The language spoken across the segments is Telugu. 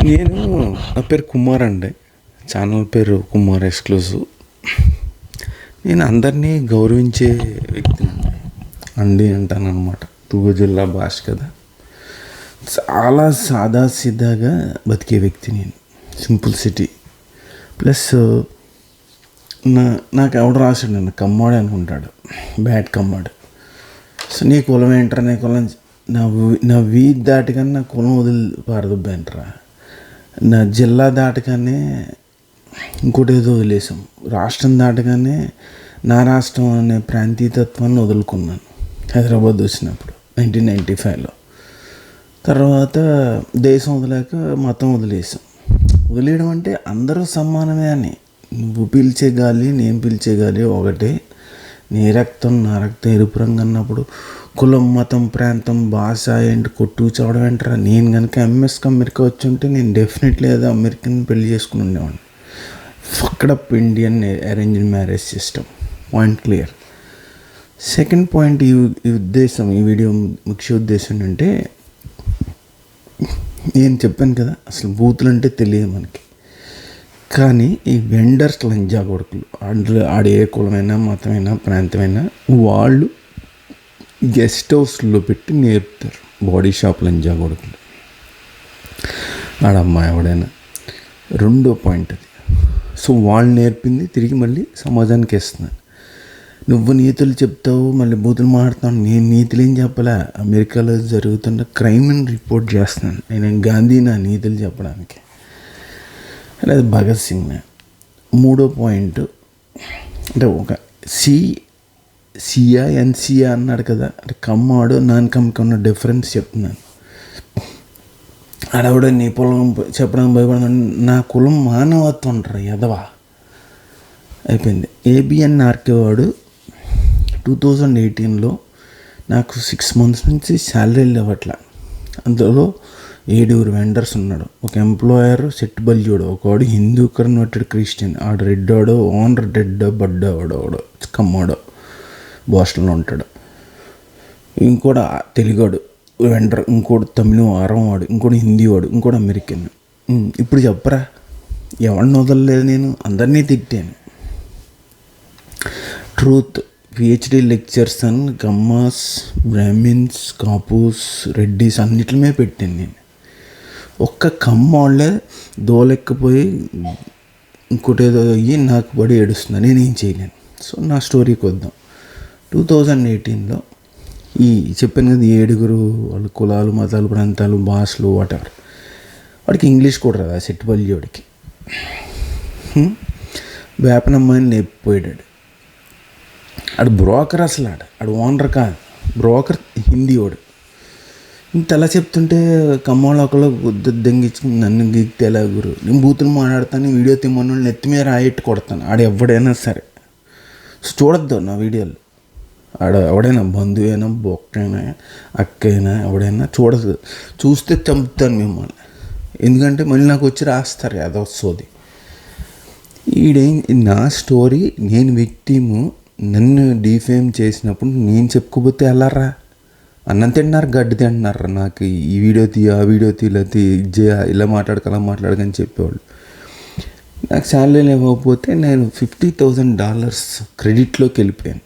నేను నా పేరు కుమార్ అండి. ఛానల్ పేరు కుమార్ ఎక్స్క్లూజివ్. నేను అందరినీ గౌరవించే వ్యక్తిని అండి అంటాను అనమాట. తూగు జిల్లా భాష కదా. చాలా సాదాసీదాగా బతికే వ్యక్తి నేను. సింపుల్ సిటీ ప్లస్ నాకు ఎవడు రాశాడు, నన్ను కమ్మాడు అనుకుంటాడు, బ్యాడ్ కమ్మాడు. సో నీ కులం ఏంట్రా, నీ కులం నా వీధి దాటికన్నా నా కులం వదిలి పారదొబ్బేంట్రా, నా జిల్లా దాటగానే ఇంకోటి ఏదో వదిలేసాం, రాష్ట్రం దాటగానే నా రాష్ట్రం అనే ప్రాంతీయతత్వాన్ని వదులుకున్నాను హైదరాబాద్ వచ్చినప్పుడు 1995లో. తర్వాత దేశం వదిలేక మతం వదిలేసాం. వదిలేయడం అంటే అందరూ సమానమే అని. నువ్వు పీల్చే గాలి నేను పీల్చే గాలి ఒకటే, నీ రక్తం నా రక్తం ఎరుపు రంగు అన్నప్పుడు కులం మతం ప్రాంతం భాష ఏంటి కొట్టు చావడం ఏంటరా. నేను కనుక ఎంఎస్కి అమెరికా వచ్చి ఉంటే నేను డెఫినెట్లీ ఏదో అమెరికన్ పెళ్లి చేసుకుని ఉండేవాడిని. Fucked up Indian arranged marriage system. Point clear. Second point, ఈ వీడియో ముఖ్య ఉద్దేశం అంటే, నేను చెప్పాను కదా అసలు బూతులు అంటే తెలియదు మనకి, కానీ ఈ వెండర్స్ లంజా కొడుకులు, ఆడ ఏ కులమైనా మతమైనా ప్రాంతమైనా వాళ్ళు గెస్ట్ హౌస్లో పెట్టి నేర్పుతారు. బాడీ షాప్ లంజా కొడుకులు ఆడమ్మాయి ఎవడైనా. రెండో పాయింట్ అది. సో వాళ్ళు నేర్పింది తిరిగి మళ్ళీ సమాజానికి వేస్తున్నాను. నువ్వు నీతులు చెప్తావు మళ్ళీ బూతులు మాట్లాడుతావు. నేను నీతులు ఏం చెప్పలే. అమెరికాలో జరుగుతున్న క్రైమ్ని రిపోర్ట్ చేస్తున్నాను. నేను గాంధీ నా నీతులు చెప్పడానికి, లేదా భగత్ సింగ్. మూడో పాయింట్ అంటే ఒక సియా ఎన్సియా అన్నాడు కదా, అంటే కమ్మాడు నాన్ కమ్కి ఉన్న డిఫరెన్స్ చెప్తున్నాను. ఆడవిడ నీ పొలం చెప్పడానికి భయపడుతుంది. నా కులం మానవత్వం అంటారు ఎదవా. అయిపోయింది. ఏబిఎన్ ఆర్కేవాడు 2018లో నాకు 6 months నుంచి శాలరీలు ఇవ్వట్లే. అందులో 7 వెండర్స్ ఉన్నాడు. ఒక ఎంప్లాయర్ సెట్ బల్జోడు, ఒకవాడు హిందూ కన్వర్టెడ్ క్రిస్టియన్, ఆడు రెడ్డాడో ఓనర్ డెడ్డో బడ్డో ఆడో కమ్మాడో బోస్టన్లో ఉంటాడు. ఇంకోటి తెలుగాడు వెండర్, ఇంకోటి తమిళం ఆరం వాడు, ఇంకోటి హిందీ వాడు, ఇంకోటి అమెరికన్. ఇప్పుడు చెప్పరా, ఎవరిని వదలలేదు నేను, అందరినీ తిట్టాను. ట్రూత్ పిహెచ్డి లెక్చర్స్ అని గమ్మాస్ బ్రాహ్మిన్స్ కాపూస్ రెడ్డిస్ అన్నిటి మీద పెట్టాను నేను. ఒక్క కమ్మోళ్ళే దోలెక్కిపోయి ఇంకోటి ఏదో అయ్యి నాకు పడి ఏడుస్తున్నా, నేనేం చేయలేను. సో నా స్టోరీకి వద్దాం. 2018లో ఈ చెప్పాను కదా 7 వాళ్ళ కులాలు మతాలు ప్రాంతాలు భాషలు వాటెవర్. వాడికి ఇంగ్లీష్ కూడా రాదు. సెట్టుబల్లివాడికి వేపనమ్మాయిని లేపిపోయాడు. ఆడు బ్రోకర్, అసలు ఆడు ఓనర్ కాదు, బ్రోకర్ హిందీ వాడు. ఇంత ఎలా చెప్తుంటే కమ్మోళ్ళు ఒకళ్ళు దెంగించుకుని నన్ను గీక్తే ఎలా గురు. నేను బూతులు మాట్లాడతాను, వీడియో తిమ్మని నెత్తి మీద రాయెట్టు కొడతాను. ఆడు ఎవడైనా సరే చూడొద్దు నా వీడియోలు. ఎవడైనా బంధువైనా బొక్కైనా అక్కైనా ఎవడైనా చూడదు. చూస్తే చంపుతాను మిమ్మల్ని. ఎందుకంటే మళ్ళీ నాకు వచ్చి రాస్తారు ఏదో సోది. నా స్టోరీ, నేను విక్టిము. నన్ను డిఫేమ్ చేసినప్పుడు నేను చెప్పుకోపోతే వెళ్ళారా, అన్నం తింటున్నారు గడ్డి తింటున్నారా, నాకు ఈ వీడియో తీ ఆ వీడియో తీలతి ఇలా మాట్లాడకలా మాట్లాడకని చెప్పేవాళ్ళు. నాకు శాలరీలు ఇవ్వకపోతే నేను $50,000 క్రెడిట్లోకి వెళ్ళిపోయాను.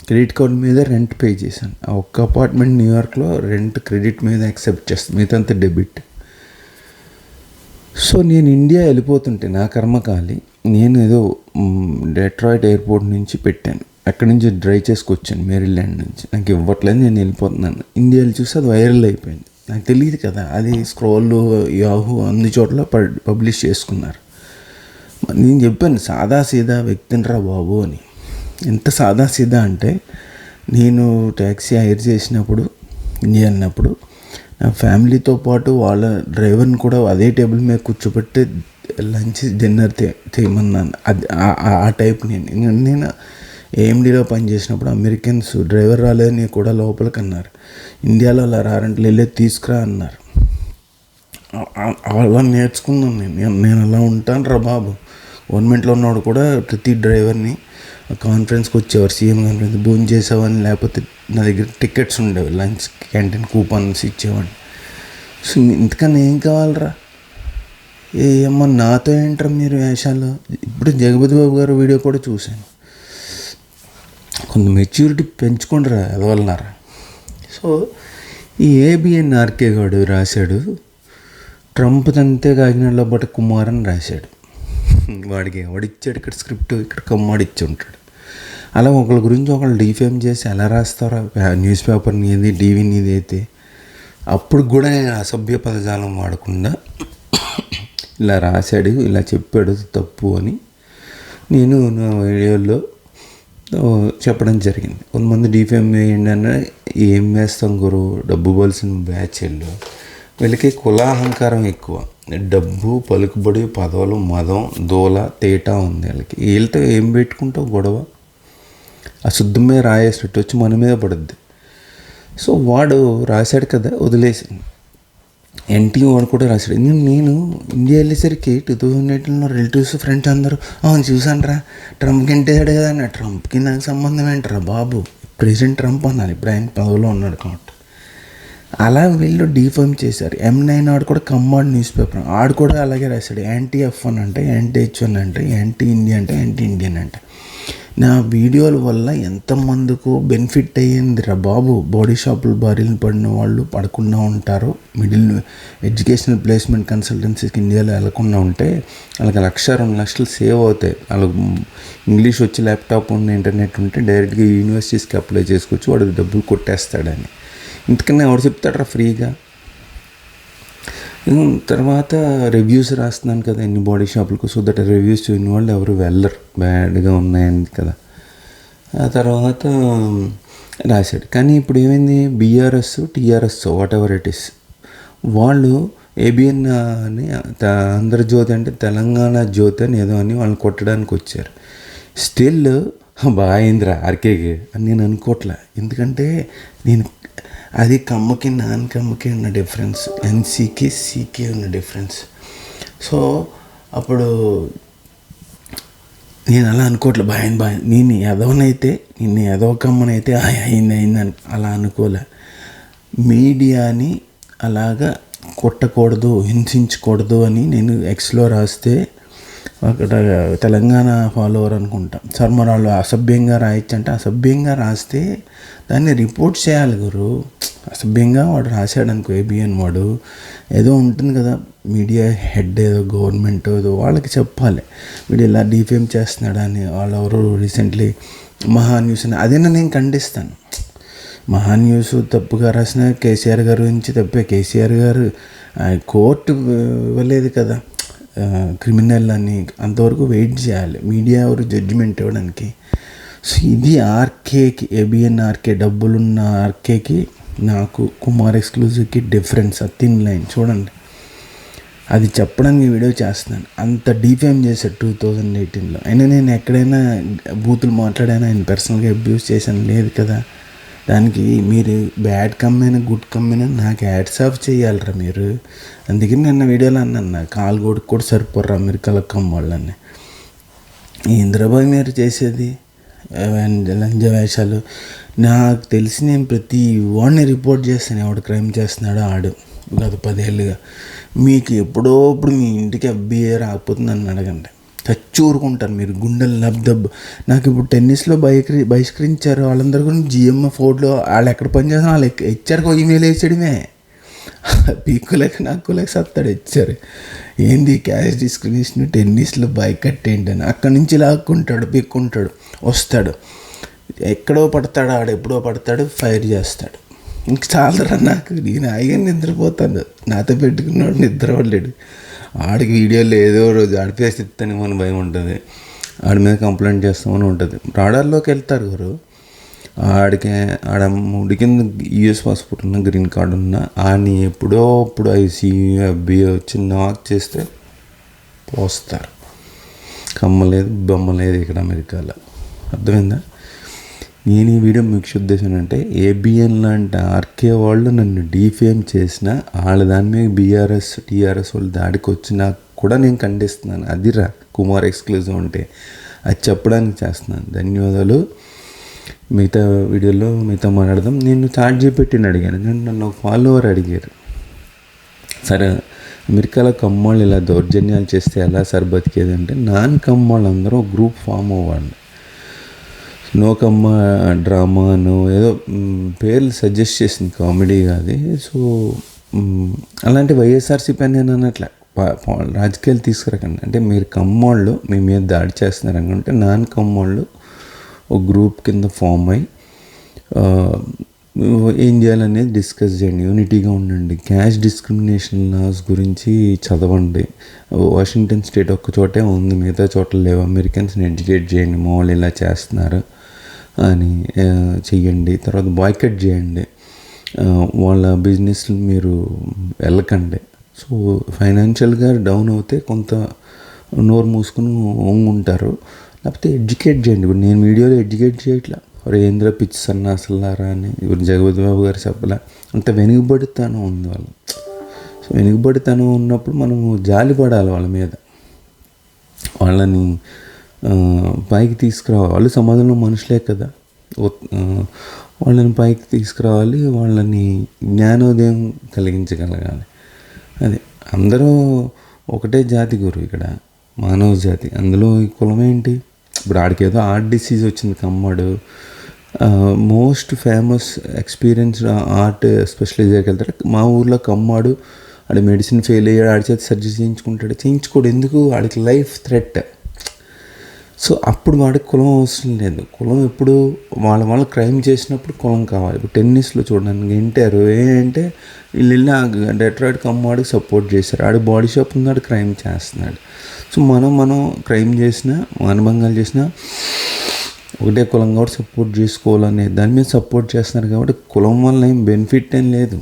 క్రెడిట్ కార్డ్ మీద రెంట్ పే చేశాను. ఆ ఒక్క అపార్ట్మెంట్ న్యూయార్క్లో రెంట్ క్రెడిట్ మీద యాక్సెప్ట్ చేస్తాను, మిగతా డెబిట్. సో నేను ఇండియా వెళ్ళిపోతుంటే నా కర్మకాలి, నేను ఏదో డెట్రాయిట్ ఎయిర్పోర్ట్ నుంచి పెట్టాను. అక్కడి నుంచి డ్రైవ్ చేసుకొచ్చాను మేరీల్యాండ్ నుంచి. నాకు ఇవ్వట్లేదు, నేను వెళ్ళిపోతున్నాను. ఇండియాలో చూసి అది వైరల్ అయిపోయింది. నాకు తెలియదు కదా, అది స్క్రోల్ యాహూ అన్ని చోట్ల పబ్లిష్ చేసుకున్నారు. నేను చెప్పాను సాదాసీదా వ్యక్తినిరా బాబు అని. ఎంత సాదాసీదా అంటే, నేను ట్యాక్సీ హైర్ చేసినప్పుడు ఇండియా వెళ్ళినప్పుడు నా ఫ్యామిలీతో పాటు వాళ్ళ డ్రైవర్ని కూడా అదే టేబుల్ మీద కూర్చోబెట్టి లంచ్ డిన్నర్ చేయమన్నాను. అది ఆ టైప్. నేను ఏఎండీలో పనిచేసినప్పుడు అమెరికన్స్ డ్రైవర్ రాలేదని కూడా లోపలికి అన్నారు. ఇండియాలో అలా రారంటే వెళ్ళేది తీసుకురా అన్నారు. అలా నేర్చుకున్నాను నేను అలా ఉంటాను రా బాబు. గవర్నమెంట్లో ఉన్నవాడు కూడా ప్రతి డ్రైవర్ని కాన్ఫరెన్స్కి వచ్చేవారు, సీఎం కాన్ఫరెన్స్ భోజనం చేసేవాడిని, లేకపోతే నా దగ్గర టికెట్స్ ఉండేవి, లంచ్ క్యాంటీన్ కూపన్స్ ఇచ్చేవాడిని. సో ఇంతకన్నా ఏం కావాలరా. ఏమో నాతో ఏంటారు మీరు వేషాలు. ఇప్పుడు జగపతి బాబు గారు వీడియో కూడా చూశాను. కొంత మెచ్యూరిటీ పెంచుకుంటారా ఎదవలన్నారా. సో ఈ ఏబిఎన్ ఆర్కే గాడు రాశాడు, ట్రంప్ తంతే కాకినాడలో పాటు కుమార్ అని రాశాడు. వాడికి ఎవడిచ్చాడు ఇక్కడ స్క్రిప్ట్, ఇక్కడ కమ్మాడు ఇచ్చి ఉంటాడు. అలా ఒకళ్ళ గురించి ఒకళ్ళు డిఫేమ్ చేసి ఎలా రాస్తారో న్యూస్ పేపర్ నీది, టీవీ నీది అయితే. అప్పుడు కూడా నేను అసభ్య పదజాలం వాడకుండా ఇలా రాశాడు, ఇలా చెప్పాడు తప్పు అని నేను నా వీడియోలో చెప్పడం జరిగింది. కొంతమంది డిఫేమ్ వేయండి అన్న, ఏం వేస్తాం గురు, డబ్బు బలిసిన బ్యాచ్లు. వీళ్ళకి కులాహంకారం ఎక్కువ, డబ్బు, పలుకుబడి, పదవులు, మదం, దూల, తేట ఉంది వీళ్ళకి. వీళ్ళతో ఏం పెట్టుకుంటావు గొడవ? ఆ శుద్ధం మీద రాయేసినట్టు వచ్చి మన మీద పడుద్ది. సో వాడు రాశాడు కదా, వదిలేసింది. ఎన్టీ వాడు కూడా రాశాడు. నేను ఇండియా వెళ్ళేసరికి 2018లో రిలేటివ్స్ ఫ్రెండ్స్ అందరూ చూసాను రా, ట్రంప్కి ఎంటేసాడు కదా అన్న. ట్రంప్కి నాకు సంబంధం ఏంటరా బాబు, ప్రెసిడెంట్ ట్రంప్ అన్నాను, ఇప్పుడు ఆయన పదవిలో ఉన్నాడు కాబట్టి. అలా వీళ్ళు డిఫేమ్ చేశారు. M9 ఆడు కూడా కమ్మాడు న్యూస్ పేపర్, ఆడు కూడా అలాగే రాశాడు. యాంటీ F1 అంటే, యాంటీ H1 అంటే, యాంటీ ఇండియా అంటే, యాంటీ ఇండియన్ అంటే. నా వీడియోల వల్ల ఎంతమందికో బెనిఫిట్ అయ్యిందిరా బాబు. బాడీ షాపులు బారిన పడిన వాళ్ళు పడకుండా ఉంటారు, మిడిల్ ఎడ్యుకేషనల్ ప్లేస్మెంట్ కన్సల్టెన్సీకి ఇండియాలో వెళ్ళకుండా ఉంటే వాళ్ళకి 1-2 లక్షలు సేవ్ అవుతాయి. వాళ్ళకి ఇంగ్లీష్ వచ్చి ల్యాప్టాప్ ఉన్న ఇంటర్నెట్ ఉంటే డైరెక్ట్గా యూనివర్సిటీస్కి అప్లై చేసుకోవచ్చు, వాడు డబ్బులు కొట్టేస్తాడని. ఇంతకన్నా ఎవరు చెప్తాడరా ఫ్రీగా. తర్వాత రివ్యూస్ రాస్తున్నాను కదా ఎన్ని బాడీ షాపులకు, సో దట్ రివ్యూస్ చూసిన వాళ్ళు ఎవరు వెళ్ళరు, బ్యాడ్గా ఉన్నాయని కదా. ఆ తర్వాత రాశాడు. కానీ ఇప్పుడు ఏమైంది, BRS, TRS what ever it is, వాళ్ళు ABN అని ఆంధ్రజ్యోతి అంటే తెలంగాణ జ్యోతి అని ఏదో అని వాళ్ళని కొట్టడానికి వచ్చారు. స్టిల్ బాగా ఆర్కేకి అని నేను అనుకోవట్లే. ఎందుకంటే నేను అది కమ్మకి నాన్ కమ్మకి ఉన్న డిఫరెన్స్, NCకి Cకి ఉన్న డిఫరెన్స్. సో అప్పుడు నేను అలా అనుకోవట్లే, బాగా నేను ఎదవనైతే, నిన్ను ఎదవ కమ్మనైతే అయిందని అలా అనుకోలే. మీడియాని అలాగా కొట్టకూడదు, హింసించకూడదు అని నేను Xలో రాస్తే అక్కడ తెలంగాణ ఫాలోవర్ అనుకుంటా సర్మరాళ్ళు అసభ్యంగా రాయొచ్చు అంటే, అసభ్యంగా రాస్తే దాన్ని రిపోర్ట్ చేయాలి గురు. అసభ్యంగా వాడు రాశాడు అనుకో, ABN వాడు ఏదో ఉంటుంది కదా మీడియా హెడ్, ఏదో గవర్నమెంట్ ఏదో వాళ్ళకి చెప్పాలి వీడు ఇలా డిఫేమ్ చేస్తున్నాడు అని. వాళ్ళెవరు రీసెంట్లీ మహాన్యూస్ అని, అదేనా నేను ఖండిస్తాను. మహాన్యూస్ తప్పుగా రాసిన కేసీఆర్ గారి గురించి తప్పే. కేసీఆర్ గారు కోర్టు ఇవ్వలేదు కదా క్రిమినల్ అని, అంతవరకు వెయిట్ చేయాలి మీడియా ఎవరు జడ్జిమెంట్ ఇవ్వడానికి. సో ఇది ఆర్కేకి, ABN ఆర్కే, డబ్బులున్న ఆర్కేకి నాకు కుమార్ ఎక్స్క్లూజివ్కి డిఫరెన్స్. ఆ థిన్ లైన్ చూడండి, అది చెప్పడానికి వీడియో చేస్తున్నాను. అంత డిఫేమ్ చేశాడు 2018లో. అయినా నేను ఎక్కడైనా బూతులు మాట్లాడాను, ఆయన పర్సనల్గా అబ్యూస్ చేశాను లేదు కదా. దానికి మీరు బ్యాడ్ కమ్మైనా గుడ్ కమ్మైనా నాకు యాడ్స్ ఆఫ్ చేయాలరా మీరు. అందుకని నిన్న వీడియోలో అన్నా, కాలు కొడుకు కూడా సరిపోర్రా మీరు కలక్కమ్మ వాళ్ళని. ఇంద్రబాయ్ మీరు చేసేది లంజ వేషాలు. నాకు తెలిసి నేను ప్రతి వాడిని రిపోర్ట్ చేస్తాను, ఎవడు క్రైమ్ చేస్తున్నాడో ఆడు. గత 10 ఏళ్ళుగా మీకు ఎప్పుడో ఇప్పుడు మీ ఇంటికి FBI రాకపోతే నన్ను అడగండి, చచ్చి ఊరుకుంటారు మీరు, గుండెలు లబ్దబ్బు. నాకు ఇప్పుడు టెన్నిస్లో బహిష్కరించారు వాళ్ళందరూ గురించి. GMF ఫోర్డ్లో వాళ్ళు ఎక్కడ పనిచేస్తారో వాళ్ళు ఇచ్చారు, ఈమెయిల్ వేసాడమే పీక్కులేక నాకులేక సత్తాడు ఇచ్చారు. ఏంది క్యాష్ డిస్క్రిమినేషన్, టెన్నిస్లో బైకట్ ఏంటని అక్కడి నుంచి లాక్కుంటాడు, పీక్కుంటాడు, వస్తాడు, ఎక్కడో పడతాడు, ఆడెప్పుడో పడతాడు, ఫైర్ చేస్తాడు. ఇంక చాలరా నాకు, నేను హాయిగా నిద్రపోతాను. నాతో పెట్టుకున్నాడు నిద్రపడలేడు. ఆడికి వీడియోలో ఏదో రోజు ఆడిపేసి ఇస్తానేమో అని భయం ఉంటుంది, ఆడి మీద కంప్లైంట్ చేస్తామని ఉంటుంది. రాడార్లోకి వెళ్తారు గారు, ఆడ ముడి కింద US పాస్పోర్ట్ ఉన్న, గ్రీన్ కార్డు ఉన్న, ఆడిని ఎప్పుడో అప్పుడు ICU FBI వచ్చి నాక్ చేస్తే పోస్తారు. కమ్మలేదు బొమ్మలేదు ఇక్కడ అమెరికాలో. అర్థమైందా? నేను ఈ వీడియో ముఖ్య ఉద్దేశం అంటే, ABN లాంటి ఆర్కే వాళ్ళు నన్ను డిఫేమ్ చేసిన వాళ్ళ దాని మీద BRS TRS వాళ్ళు దాడికి వచ్చినా కూడా నేను ఖండిస్తున్నాను. అదిరా కుమార్ ఎక్స్క్లూజివ్ అంటే, అది చెప్పడానికి చేస్తున్నాను. ధన్యవాదాలు. మిగతా వీడియోలో మిగతా మాట్లాడదాం. నేను ChatGPTని అడిగాను, నన్ను ఫాలోవర్ అడిగారు, సరే అమెరికాలో కమ్మోళ్ళు ఇలా దౌర్జన్యాలు చేస్తే ఎలా సార్ బతికేదంటే నాన్ కమ్మోళ్ళు అందరూ గ్రూప్ ఫామ్ అవ్వండి. నో కమ్మ డ్రామాను ఏదో పేర్లు సజెస్ట్ చేసింది, కామెడీగా అది. సో అలాంటి వైఎస్ఆర్సీపీ అని నేను అన్నట్లే, రాజకీయాలు తీసుకురాకండి. అంటే మీరు కమ్మోళ్ళు మీ మీద దాడి చేస్తున్నారు అనుకుంటే నాన్ కమ్మోళ్ళు ఒక గ్రూప్ కింద ఫామ్ అయ్యి ఏం చేయాలనేది డిస్కస్ చేయండి, యూనిటీగా ఉండండి. క్యాస్ట్ డిస్క్రిమినేషన్ లాస్ గురించి చదవండి. వాషింగ్టన్ స్టేట్ ఒక్క చోటే ఉంది, మిగతా చోట్ల లేవు. అమెరికన్స్ని ఎడ్యుకేట్ చేయండి, మా వాళ్ళు ఇలా చేస్తున్నారు అని చెయ్యండి. తర్వాత బాయ్కట్ చేయండి, వాళ్ళ బిజినెస్లు మీరు వెళ్ళకండి. సో ఫైనాన్షియల్గా డౌన్ అవుతే కొంత నోరు మూసుకుని ఉంటారు, లేకపోతే ఎడ్యుకేట్ చేయండి. ఇప్పుడు నేను వీడియోలో ఎడ్యుకేట్ చేయట్లా, ఏంద్ర పిచ్చి సన్నాసులారా అని ఇప్పుడు జగపతి బాబు గారు చెప్పలే. అంత వెనుకబడితనం ఉంది వాళ్ళు. సో వెనుకబడితనం ఉన్నప్పుడు మనము జాలి పడాలి వాళ్ళ మీద, వాళ్ళని పైకి తీసుకురావాలి. వాళ్ళు సమాజంలో మనుషులే కదా, వాళ్ళని పైకి తీసుకురావాలి, వాళ్ళని జ్ఞానోదయం కలిగించగలగాలి. అదే అందరూ ఒకటే జాతి గురు, ఇక్కడ మానవ జాతి. అందులో ఈ కులం ఏంటి? ఇప్పుడు ఆడికి ఏదో హార్ట్ డిసీజ్ వచ్చింది కమ్మడు, most famous experienced heart specialise వెళ్తాడు. మా ఊర్లో కమ్మాడు, ఆడి మెడిసిన్ ఫెయిల్ అయ్యాడు, ఆడి చేతి సర్జరీ చేయించుకోడు. ఎందుకు? ఆడికి లైఫ్ థ్రెట్. సో అప్పుడు వాడికి కులం అవసరం లేదు. కులం ఎప్పుడు వాళ్ళు క్రైమ్ చేసినప్పుడు కులం కావాలి. ఇప్పుడు టెన్నిస్లో చూడడానికి వింటారు ఏంటంటే వీళ్ళు డెట్రాయిడ్ కమ్మాడికి సపోర్ట్ చేశారు, ఆడి బాడీ షాప్ ఉన్నాడు, క్రైమ్ చేస్తున్నాడు. సో మనం క్రైమ్ చేసినా, మానభంగాలు చేసినా ఒకటే కులం కాబట్టి సపోర్ట్ చేసుకోవాలనే దాని మీద సపోర్ట్ చేస్తున్నారు. కాబట్టి కులం వల్ల ఏం బెనిఫిట్ ఏం లేదు,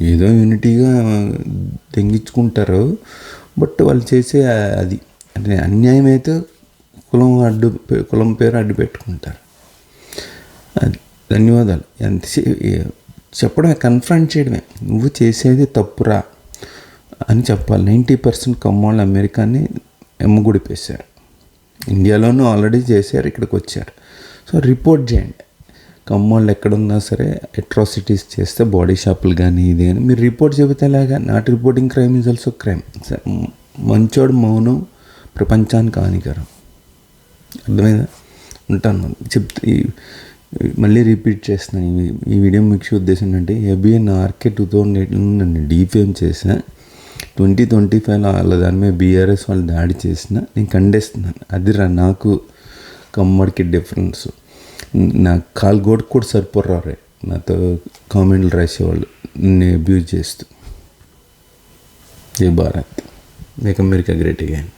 ఏదో యూనిటీగా తెంగించుకుంటారు. బట్ వాళ్ళు చేసే అది అంటే అన్యాయం అయితే కులం పేరు అడ్డు పెట్టుకుంటారు. అది ధన్యవాదాలు. ఎంత చెప్పడమే, కన్ఫ్రంట్ చేయడమే, నువ్వు చేసేది తప్పురా అని చెప్పాలి. 90% కమ్మోళ్ళు అమెరికాని ఎమ్మగుడిపేశారు, ఇండియాలోనూ ఆల్రెడీ చేశారు, ఇక్కడికి వచ్చారు. సో రిపోర్ట్ చేయండి. కమ్మోళ్ళు ఎక్కడున్నా సరే అట్రాసిటీస్ చేస్తే బాడీ షాపులు కానీ ఇది కానీ మీరు రిపోర్ట్ చెబితే లాగా not reporting crime is also crime. మంచోడు మౌనం ప్రపంచానికి హానికరం. అర్థమైందా? ఉంటాను మళ్ళీ రిపీట్ చేస్తున్నాను. ఈ వీడియో ముఖ్య ఉద్దేశం ఏంటంటే ఏబిఎన్ ఆర్కే 2008 నన్ను డీఫేమ్ చేసిన, 2025లో వాళ్ళ దాని మీద బీఆర్ఎస్ వాళ్ళు దాడి చేసిన నేను ఖండిస్తున్నాను. అదిరా నాకు కమ్మడికి డిఫరెన్స్. నా కాల్ గోడకు కూడా సరిపోర్రారే నాతో కామెంట్లు రాసేవాళ్ళు నన్ను అబ్యూజ్ చేస్తూ. జై Bharat, make America great again.